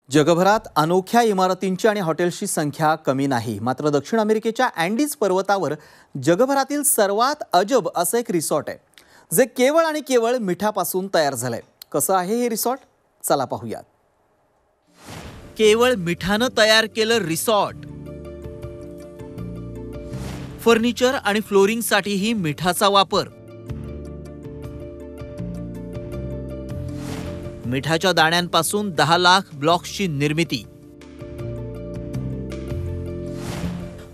जगभरात अनोख्या इमारतींची आणि हॉटेल्सची संख्या कमी नाही, मात्र दक्षिण अमेरिकेच्या अँडीज पर्वतावर जगभरातील सर्वात अजब असं एक रिसॉर्ट आहे, जे केवळ आणि केवळ मिठापासून तयार झालंय. कसं आहे हे रिसॉर्ट? चला पाहूयात. केवळ मिठानं तयार केलं रिसॉर्ट. फर्निचर आणि फ्लोरिंगसाठीही मिठाचा वापर. मिठाच्या दाण्यांपासून 10 लाख ब्लॉक्सची निर्मिती.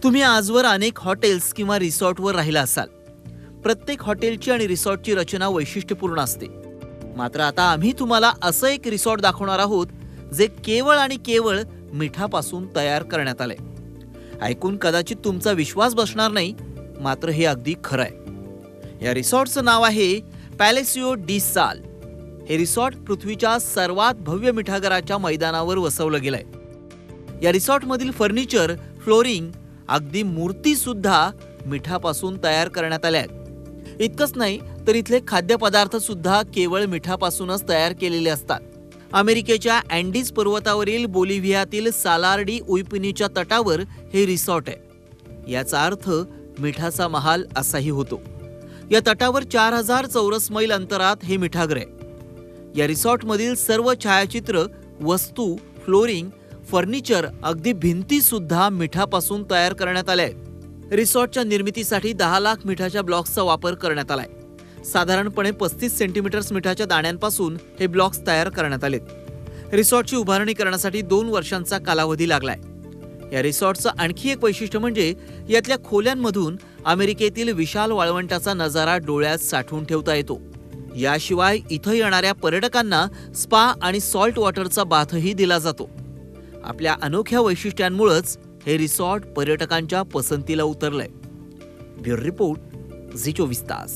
तुम्ही आजवर अनेक हॉटेल्स किंवा रिसॉर्टवर राहिला असाल. प्रत्येक हॉटेलची आणि रिसॉर्टची रचना वैशिष्ट्यपूर्ण असते. मात्र आता आम्ही तुम्हाला असं एक रिसॉर्ट दाखवणार आहोत, जे केवळ आणि केवळ मिठापासून तयार करण्यात आलंय. ऐकून कदाचित तुमचा विश्वास बसणार नाही, मात्र हे अगदी खरं आहे. या रिसॉर्टचं नाव आहे पॅलेसियो डी साल. हे रिसॉर्ट पृथ्वीच्या सर्वात भव्य मिठागराच्या मैदानावर वसवलं गेलंय. या रिसॉर्टमधील फर्निचर, फ्लोरिंग, अगदी मूर्ती सुद्धा मिठापासून तयार करण्यात आल्या आहेत. इतकंच नाही तर इथले खाद्यपदार्थ सुद्धा केवळ मिठापासूनच तयार केलेले असतात. अमेरिकेच्या अँडीज पर्वतावरील बोलिव्हियातील सालार डी उयपुनीच्या तटावर हे रिसॉर्ट आहे. याचा अर्थ मिठाचा महाल असाही होतो. या तटावर 4000 चौरस मैल अंतरात हे मिठागर आहे. या रिसॉर्टमधील सर्व छायाचित्र, वस्तू, फ्लोरिंग, फर्निचर, अगदी भिंती सुद्धा मिठापासून तयार करण्यात आल्या आहेत. रिसॉर्टच्या निर्मितीसाठी 10 लाख मिठाच्या ब्लॉक्सचा वापर करण्यात आलाय. साधारणपणे 35 सेंटीमीटर्स मिठाच्या दाण्यांपासून हे ब्लॉक्स तयार करण्यात आलेत. रिसॉर्टची उभारणी करण्यासाठी 2 वर्षांचा कालावधी लागलाय. या रिसॉर्टचं आणखी एक वैशिष्ट्य म्हणजे यातल्या खोल्यांमधून अमेरिकेतील विशाल वाळवंटाचा नजारा डोळ्यात साठवून ठेवता येतो. याशिवाय इथं येणाऱ्या पर्यटकांना स्पा आणि सॉल्ट वॉटरचा बाथही दिला जातो. आपल्या अनोख्या वैशिष्ट्यांमुळेच हे रिसॉर्ट पर्यटकांच्या पसंतीला उतरलंय. ब्युरो रिपोर्ट, झी 24 तास.